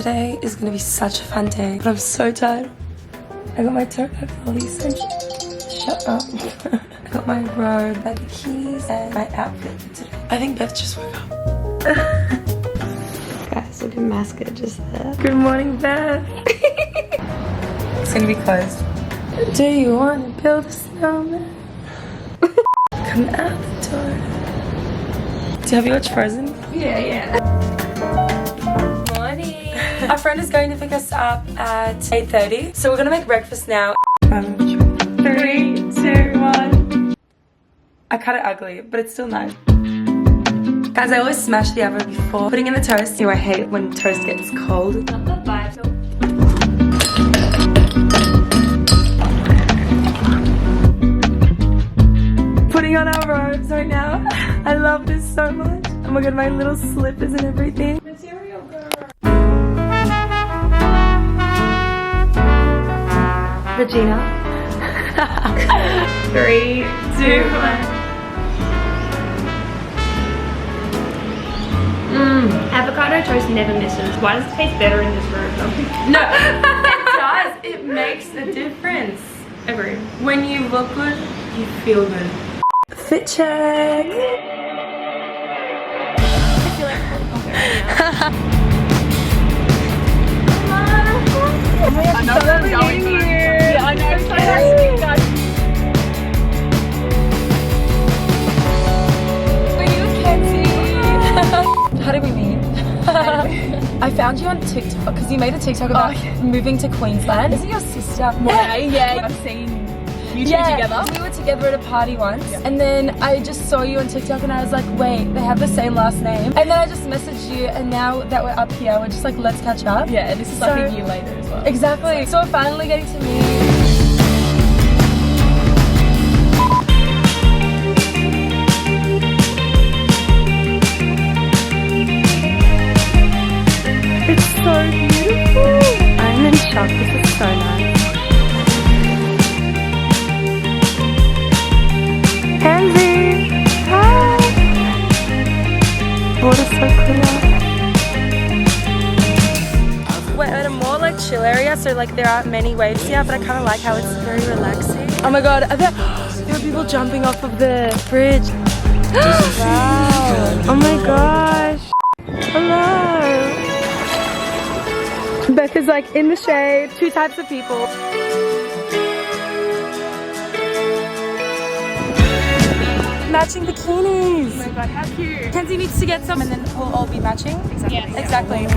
Today is gonna be such a fun day, but I'm so tired. I got my toe police and shut up. I got my robe, my keys, and my outfit for today. I think Beth just woke up. Guys, look at Masca just there. Good morning, Beth. It's gonna be closed. Do you want to build a snowman? Come out the door. Have you watched Frozen? Yeah. Morning. Our friend is going to pick us up at 8:30, so we're gonna make breakfast now. 3, 2, 1. I cut it ugly, but it's still nice. Guys, I always smash the oven before putting in the toast. I hate when toast gets cold. Not the vibe. Putting on our robes right now. I love this so much. Oh my god, my little slippers and everything. Material girl. Regina. 3, 2, 1. Avocado toast never misses. Why does it taste better in this room? No, it does. It makes a difference. Agree. When you look good, you feel good. Fit check. I feel like I know where we're going here. Yeah, I know. It's so nice to meet you guys. Are you Kenzie? How did we meet? I found you on TikTok because you made a TikTok about moving to Queensland. Isn't your sister? Yeah. I've seen you two together. We were together at a party once, and then I just saw you on TikTok, and I was like, wait, they have the same last name. And then I just messaged you, and now that we're up here, we're just like, let's catch up. Yeah, and this is like a year later as well. Exactly. So we're finally getting to meet. It's so beautiful. I'm in shock. This is so nice. Kenzie! Hi! Water's so clear. We're at a more like chill area, so like there aren't many waves here, but I kind of like how it's very relaxing. Oh my god, I bet there are people jumping off of the bridge. Wow! Oh my gosh! Hello! Beth is like in the shade. 2 types of people. Matching bikinis. Oh my god, how cute. Kenzie needs to get some and then we'll all be matching. Exactly. Yes. Exactly.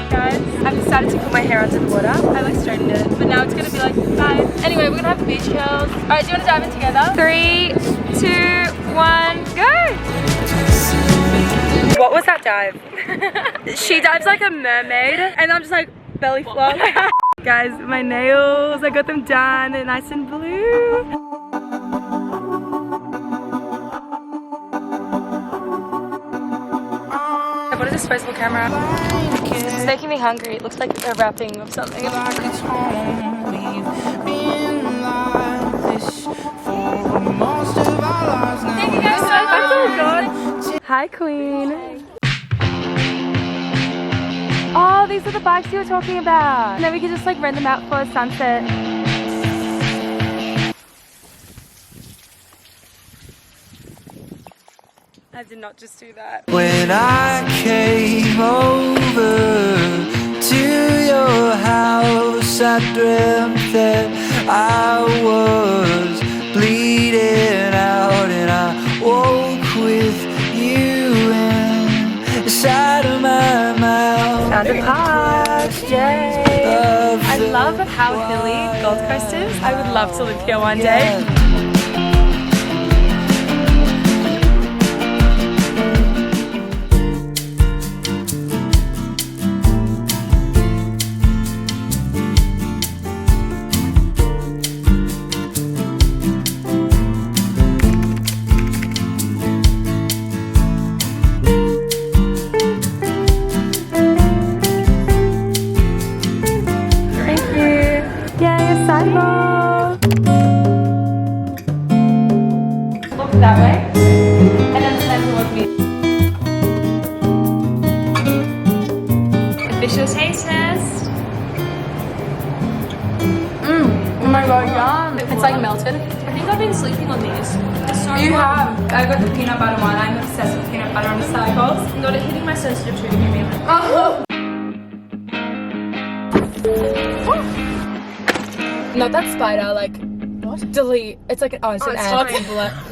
Guys, I've decided to put my hair under the water. I like straightened it, but now it's gonna be like, bye. Anyway, we're gonna have beach curls. Alright, do you wanna dive in together? 3, 2, 1, go! What was that dive? She dives like a mermaid, and I'm just like belly flop. Guys, my nails, I got them done, they're nice and blue. I bought a disposable camera. This is making me hungry. It looks like a wrapping of something. Thank you guys so much. Oh god. Hi, Queen. Oh, these are the bikes you were talking about. And then we could just like rent them out for a sunset. I did not just do that. When I came over to your house, I dreamt that I was bleeding out, and I woke with you inside of my mouth. Found a park, yay! I love how hilly Gold Coast is. I would love to live here one day. Thank you. Yay, a sidewalk. test. Oh my god, yum. It's like melted. I think I've been sleeping on these. They're so You good. have. I got the peanut butter one. I'm obsessed with peanut butter on acai. Not hitting my sensitive tooth. Give me a minute. Oh. Not that spider, like, what? Delete. It's like, oh, it's an ant.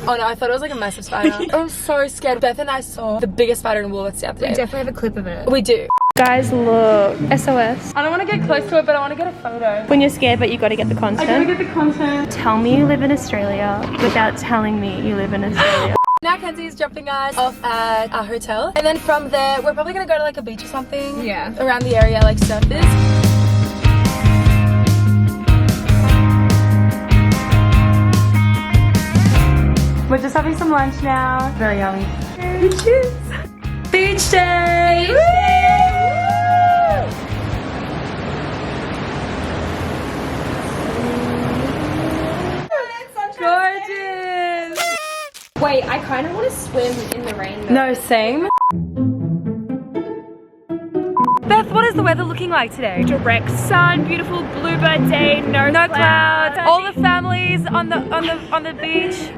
Oh no, I thought it was like a massive spider. I'm so scared. Beth and I saw the biggest spider in Woolworths the other day. We definitely have a clip of it. We do. Guys, look. SOS. I don't want to get close to it, but I want to get a photo. When you're scared, but you got to get the content. I gotta get the content. Tell me you live in Australia without telling me you live in Australia. Now Kenzie's dropping us off at our hotel. And then from there, we're probably gonna go to like a beach or something. Yeah. Around the area, like surface. We're just having some lunch now. Very yummy. Beaches. Beach day! Woo! Gorgeous! Wait, I kind of want to swim in the rain though. No, same. Beth, what is the weather looking like today? Direct sun, beautiful bluebird day, no clouds. All the families on the beach.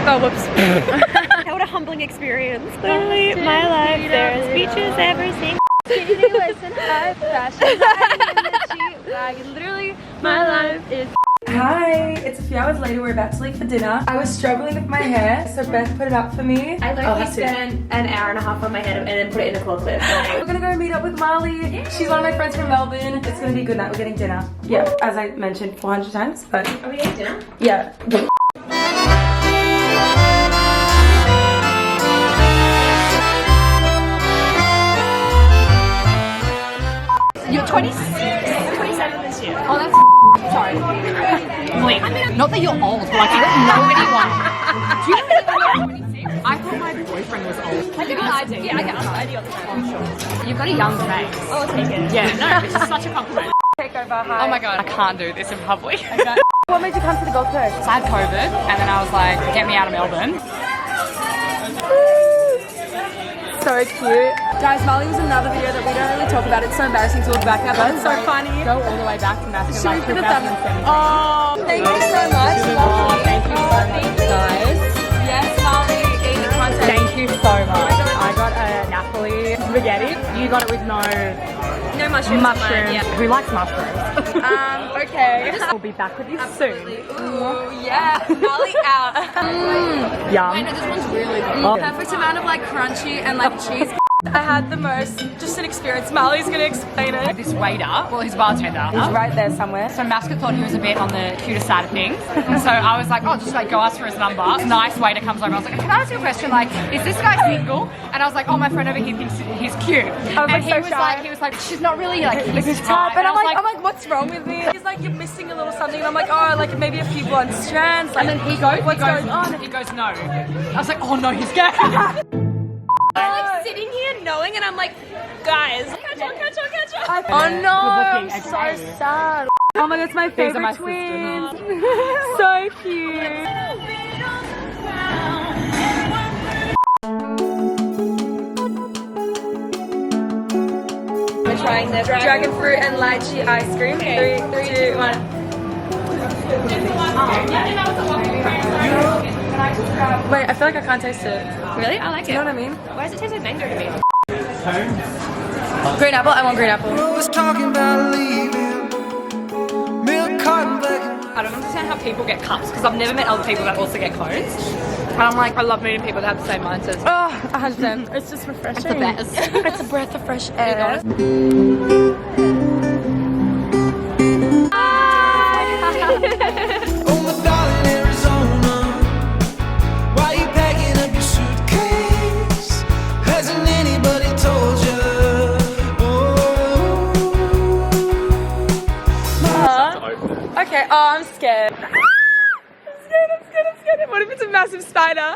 Oh, whoops. What a humbling experience. Literally, my life, there's beaches ever seen. Skinny listen, high fashion, literally, my life is. Hi, it's a few hours later. We're about to leave for dinner. I was struggling with my hair, so Beth put it up for me. I literally spent an hour and a half on my head and then put it in a claw clip. We're gonna go meet up with Marley. Yeah. She's one of my friends from Melbourne. It's gonna be a good night. We're getting dinner. Yeah, as I mentioned 400 times, but. Are we getting dinner? Yeah. You're 26, 27 this year. Oh, that's sorry. Wait, I mean, not that you're old, but like, you don't know anyone. Do you know anyone who's 26? I thought my boyfriend was old. Have you got an ID? Yeah, I get an ID on the phone. Sure. You've got a young face. Oh, I'll take it. Yeah, no, which is such a compliment. Take over, hi. Oh my god, I can't do this in public. What made you come to the Gold Coast? So I had COVID, and then I was like, get me out of Melbourne. So cute. Guys, Molly was in another video that we don't really talk about. It's so embarrassing to look back at, but it's so funny. Go all the way back to Mascot, like 2017. Oh, thank you so much. Oh, thank you so much, guys. Yes, Molly, eating content. Thank you so much. I got a Napoli spaghetti. You got it with no mushrooms. mushrooms. Yeah. Who likes mushrooms? Okay. We'll be back with you soon. Ooh, yeah. Molly out. Yum. This one's really good. Oh. Perfect amount of like crunchy and like cheese. I had the most, just an experience. Molly's gonna explain it. This waiter, well, his bartender. He's right there somewhere. So Mascot thought he was a bit on the cuter side of things. So I was like, oh, just like go ask for his number. This nice waiter comes over. I was like, can I ask you a question? Like, is this guy single? And I was like, oh, my friend over here thinks he's cute. And he was like, she's not really like his type. And I'm like, what's wrong with me? He's like, you're missing a little something. And I'm like, oh, like maybe a few blonde strands. Like, and then he goes, what's going on? He goes, no. I was like, oh no, he's gay. I'm like sitting here knowing, and I'm like, guys, catch on. Oh no, Good looking, I'm so okay. sad. Oh my god, it's my These are favorite my twins. sisters. So cute. We're trying the dragon fruit and lychee ice cream. Okay. 3, 2, 1. Wait, I feel like I can't taste it. Really? I like it. You know what I mean? Why does it taste like mango to me? Green apple? I want green apple. was talking about leaving. Milk carton black. I don't understand how people get cups because I've never met other people that also get cones. And I'm like, I love meeting people that have the same mindset. Oh, 100%. It's just refreshing. It's the best. It's a breath of fresh air. Oh my darling Arizona, why you packing up your suitcase? Hasn't anybody told you? Okay, oh, I'm scared. I'm scared. What if it's a massive spider?